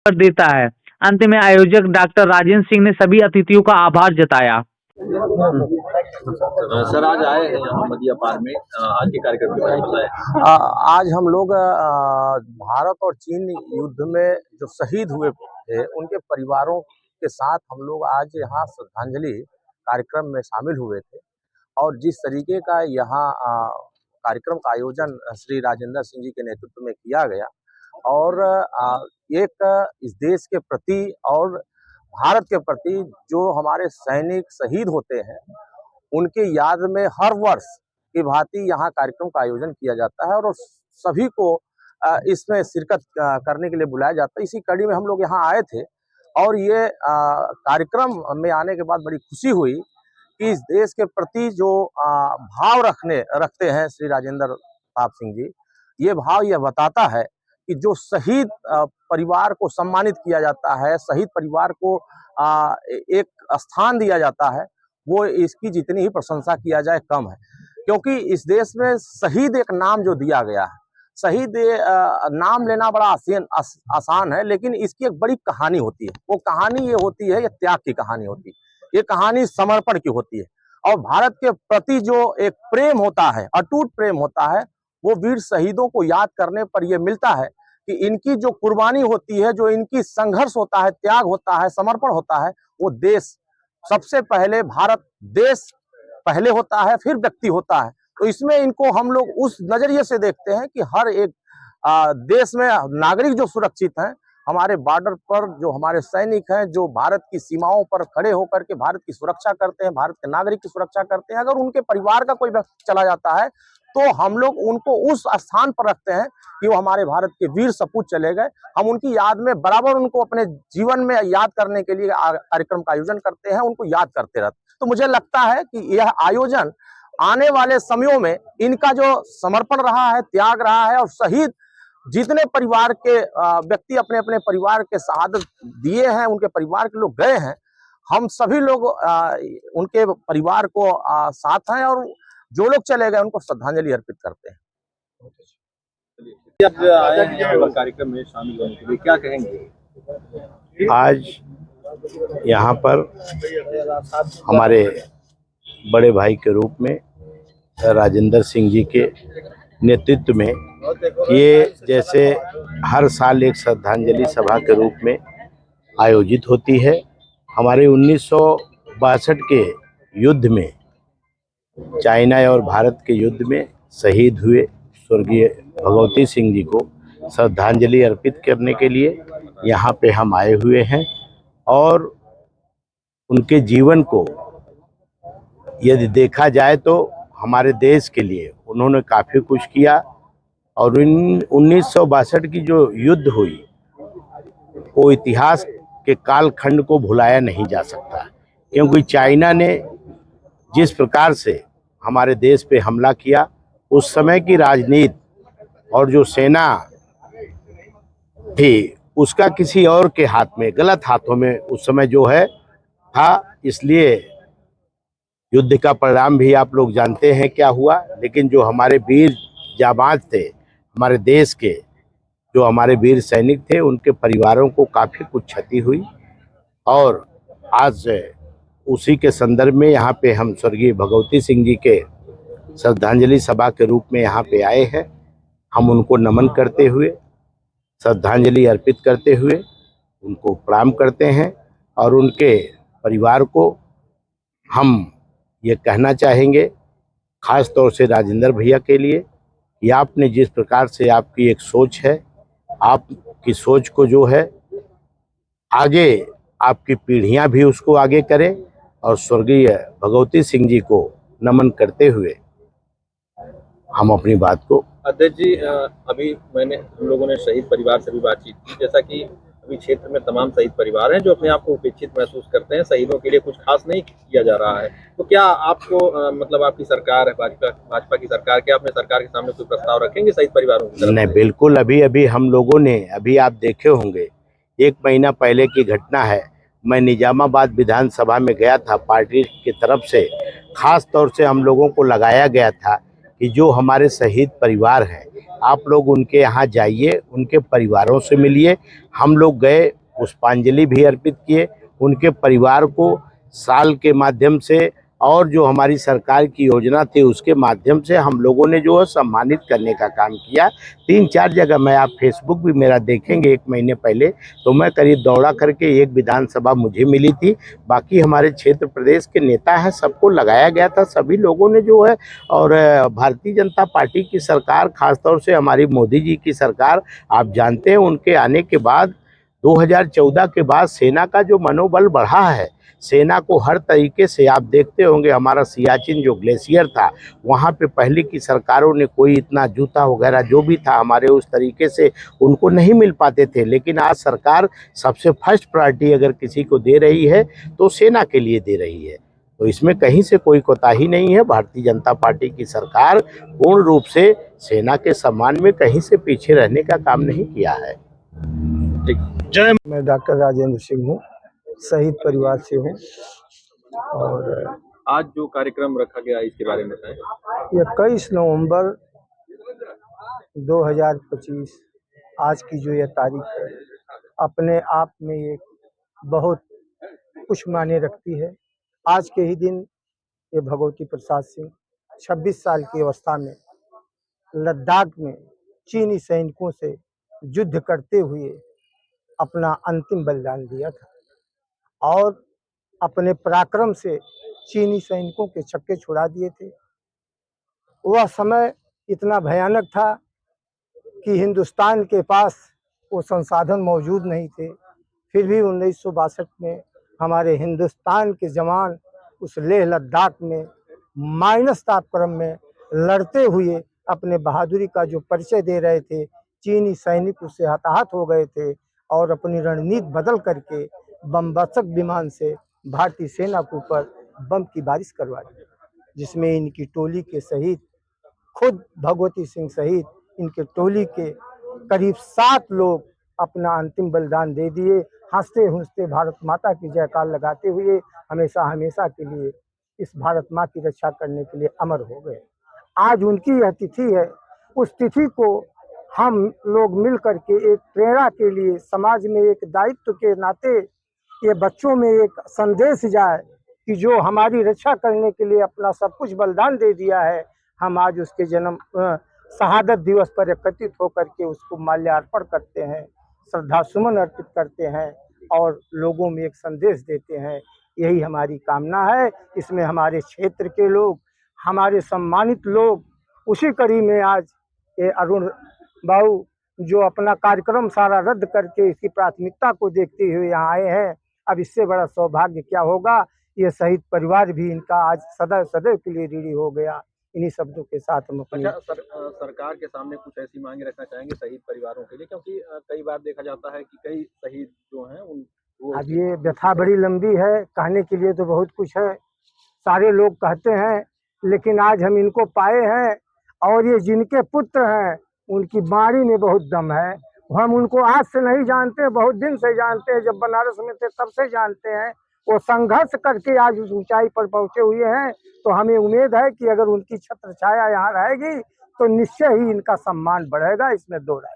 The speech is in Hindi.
देता है। अंत में आयोजक डॉक्टर राजेंद्र सिंह ने सभी अतिथियों का आभार जताया। सर आज आए हैं यहाँ मदिया पार्क में, आज के कार्यक्रम के बारे में बताएं। आज हम लोग भारत और चीन युद्ध में जो शहीद हुए थे उनके परिवारों के साथ हम लोग आज यहाँ श्रद्धांजलि कार्यक्रम में शामिल हुए थे। और जिस तरीके का यहाँ कार्यक्रम का आयोजन श्री राजेंद्र सिंह जी के नेतृत्व में किया गया और एक इस देश के प्रति और भारत के प्रति जो हमारे सैनिक शहीद होते हैं उनके याद में हर वर्ष की भांति यहाँ कार्यक्रम का आयोजन किया जाता है और सभी को इसमें शिरकत करने के लिए बुलाया जाता है। इसी कड़ी में हम लोग यहाँ आए थे और ये कार्यक्रम में आने के बाद बड़ी खुशी हुई कि इस देश के प्रति जो भाव रखते हैं श्री राजेंद्र प्रताप सिंह जी, ये भाव यह बताता है कि जो शहीद परिवार को सम्मानित किया जाता है, शहीद परिवार को एक स्थान दिया जाता है, वो इसकी जितनी ही प्रशंसा किया जाए कम है। क्योंकि इस देश में शहीद एक नाम जो दिया गया है, शहीद नाम लेना बड़ा आसान है, लेकिन इसकी एक बड़ी कहानी होती है। वो कहानी ये होती है, ये त्याग की कहानी होती है, ये कहानी समर्पण की होती है। और भारत के प्रति जो एक प्रेम होता है, अटूट प्रेम होता है, वो वीर शहीदों को याद करने पर यह मिलता है कि इनकी जो कुर्बानी होती है, जो इनकी संघर्ष होता है, त्याग होता है, समर्पण होता है, वो देश सबसे पहले, भारत देश पहले होता है, फिर व्यक्ति होता है। तो इसमें इनको हम लोग उस नजरिए से देखते हैं कि हर एक देश में नागरिक जो सुरक्षित हैं, हमारे बॉर्डर पर जो हमारे सैनिक हैं, जो भारत की सीमाओं पर खड़े होकर के भारत की सुरक्षा करते हैं, भारत के नागरिक की सुरक्षा करते हैं, अगर उनके परिवार का कोई व्यक्ति चला जाता है तो हम लोग उनको उस स्थान पर रखते हैं कि वो हमारे भारत के वीर सपूत चले गए। हम उनकी याद में बराबर उनको अपने जीवन में याद करने के लिए कार्यक्रम का आयोजन करते हैं, उनको याद करते रहते हैं। तो मुझे लगता है कि यह आयोजन आने वाले समयों में इनका जो समर्पण रहा है, त्याग रहा है, और शहीद जितने परिवार के व्यक्ति अपने अपने परिवार के शहादत दिए हैं, उनके परिवार के लोग गए हैं, हम सभी लोग उनके परिवार को साथ हैं और जो लोग चले गए उनको श्रद्धांजलि अर्पित करते हैं। आप आए हैं कार्यक्रम में शामिल होने के लिए, क्या कहेंगे? आज यहाँ पर हमारे बड़े भाई के रूप में राजेंद्र सिंह जी के नेतृत्व में ये जैसे हर साल एक श्रद्धांजलि सभा के रूप में आयोजित होती है। हमारे 1962 के युद्ध में, चाइना और भारत के युद्ध में शहीद हुए स्वर्गीय भगवती सिंह जी को श्रद्धांजलि अर्पित करने के लिए यहाँ पे हम आए हुए हैं। और उनके जीवन को यदि देखा जाए तो हमारे देश के लिए उन्होंने काफ़ी कुछ किया। और 1962 की जो युद्ध हुई वो इतिहास के कालखंड को भुलाया नहीं जा सकता, क्योंकि चाइना ने जिस प्रकार से हमारे देश पे हमला किया, उस समय की राजनीति और जो सेना थी उसका किसी और के हाथ में, गलत हाथों में उस समय जो है था। इसलिए युद्ध का परिणाम भी आप लोग जानते हैं क्या हुआ। लेकिन जो हमारे वीर जाबाज थे, हमारे देश के जो हमारे वीर सैनिक थे, उनके परिवारों को काफ़ी कुछ क्षति हुई। और आज उसी के संदर्भ में यहाँ पे हम स्वर्गीय भगवती सिंह जी के श्रद्धांजलि सभा के रूप में यहाँ पे आए हैं। हम उनको नमन करते हुए, श्रद्धांजलि अर्पित करते हुए उनको प्रणाम करते हैं। और उनके परिवार को हम ये कहना चाहेंगे, ख़ास तौर से राजेंद्र भैया के लिए, कि आपने जिस प्रकार से आपकी एक सोच है, आपकी सोच को जो है आगे आपकी पीढ़ियां भी उसको आगे करें। और स्वर्गीय भगवती सिंह जी को नमन करते हुए हम अपनी बात को। अध्यक्ष जी, अभी हम लोगों ने शहीद परिवार से भी बातचीत की, जैसा कि अभी क्षेत्र में तमाम शहीद परिवार हैं जो अपने आप को उपेक्षित महसूस करते हैं, शहीदों के लिए कुछ खास नहीं किया जा रहा है। तो क्या आपको मतलब आपकी सरकार है, भाजपा की सरकार, क्या अपने सरकार के सामने कोई प्रस्ताव रखेंगे शहीद परिवारों की तरफ? नहीं, बिल्कुल। अभी हम लोगों ने, अभी आप देखे होंगे, 1 महीना पहले की घटना है, मैं निजामाबाद विधानसभा में गया था। पार्टी की तरफ से खास तौर से हम लोगों को लगाया गया था कि जो हमारे शहीद परिवार हैं, आप लोग उनके यहाँ जाइए, उनके परिवारों से मिलिए। हम लोग गए, पुष्पांजलि भी अर्पित किए, उनके परिवार को साल के माध्यम से और जो हमारी सरकार की योजना थी उसके माध्यम से हम लोगों ने जो है सम्मानित करने का काम किया। 3-4 जगह मैं, आप फेसबुक भी मेरा देखेंगे, 1 महीने पहले तो मैं करीब दौड़ा करके एक विधानसभा मुझे मिली थी, बाकी हमारे क्षेत्र प्रदेश के नेता हैं, सबको लगाया गया था। सभी लोगों ने जो है, और भारतीय जनता पार्टी की सरकार, खासतौर से हमारी मोदी जी की सरकार, आप जानते हैं उनके आने के बाद 2014 के बाद सेना का जो मनोबल बढ़ा है, सेना को हर तरीके से, आप देखते होंगे हमारा सियाचिन जो ग्लेशियर था, वहाँ पे पहले की सरकारों ने कोई इतना जूता वगैरह जो भी था हमारे उस तरीके से उनको नहीं मिल पाते थे, लेकिन आज सरकार सबसे फर्स्ट प्रायोरिटी अगर किसी को दे रही है तो सेना के लिए दे रही है। तो इसमें कहीं से कोई कोताही नहीं है। भारतीय जनता पार्टी की सरकार पूर्ण रूप से सेना के सम्मान में कहीं से पीछे रहने का काम नहीं किया है। मैं डॉक्टर राजेंद्र सिंह हूँ, शहीद परिवार से हूँ। और आज जो कार्यक्रम रखा गया इसके बारे में बताएं। 21 नवंबर 2025 आज की जो यह तारीख है, अपने आप में एक बहुत कुछ मायने रखती है। आज के ही दिन ये भगवती प्रसाद सिंह 26 साल की अवस्था में लद्दाख में चीनी सैनिकों से युद्ध करते हुए अपना अंतिम बलिदान दिया था और अपने पराक्रम से चीनी सैनिकों के छक्के छुड़ा दिए थे। वह समय इतना भयानक था कि हिंदुस्तान के पास वो संसाधन मौजूद नहीं थे। फिर भी 1962 में हमारे हिंदुस्तान के जवान उस लेह लद्दाख में माइनस तापक्रम में लड़ते हुए अपने बहादुरी का जो परिचय दे रहे थे, चीनी सैनिक उससे हताहत हो गए थे और अपनी रणनीति बदल करके बमवर्षक विमान से भारतीय सेना के ऊपर बम की बारिश करवा दी, जिसमें इनकी टोली के शहीद, खुद भगवती सिंह सहित इनके टोली के करीब 7 लोग अपना अंतिम बलिदान दे दिए। हंसते हंसते भारत माता की जयकार लगाते हुए हमेशा हमेशा के लिए इस भारत माँ की रक्षा करने के लिए अमर हो गए। आज उनकी यह तिथि है। उस तिथि को हम लोग मिल करके एक प्रेरणा के लिए, समाज में एक दायित्व के नाते ये बच्चों में एक संदेश जाए कि जो हमारी रक्षा करने के लिए अपना सब कुछ बलिदान दे दिया है, हम आज उसके जन्म शहादत दिवस पर एकत्रित होकर के उसको माल्यार्पण करते हैं, श्रद्धा सुमन अर्पित करते हैं और लोगों में एक संदेश देते हैं। यही हमारी कामना है। इसमें हमारे क्षेत्र के लोग, हमारे सम्मानित लोग, उसी कड़ी में आज ये अरुण बाबू जो अपना कार्यक्रम सारा रद्द करके इसकी प्राथमिकता को देखते हुए यहाँ आए हैं। अब इससे बड़ा सौभाग्य क्या होगा। ये शहीद परिवार भी इनका आज सदैव सदैव के लिए ऋणी हो गया। इन्हीं शब्दों के साथ हम अपनी सरकार के सामने कुछ ऐसी मांगे रखना चाहेंगे शहीद परिवारों के लिए, क्योंकि कई बार देखा जाता है कि कई शहीद जो हैं अब ये व्यथा बड़ी लंबी है, कहने के लिए तो बहुत कुछ है, सारे लोग कहते हैं, लेकिन आज हम इनको पाए हैं और ये जिनके पुत्र हैं उनकी बाणी में बहुत दम है। हम उनको आज से नहीं जानते, बहुत दिन से जानते हैं, जब बनारस में थे तब से जानते हैं। वो संघर्ष करके आज उस ऊंचाई पर पहुंचे हुए हैं। तो हमें उम्मीद है कि अगर उनकी छत्र छाया यहाँ रहेगी तो निश्चय ही इनका सम्मान बढ़ेगा, इसमें दो राय।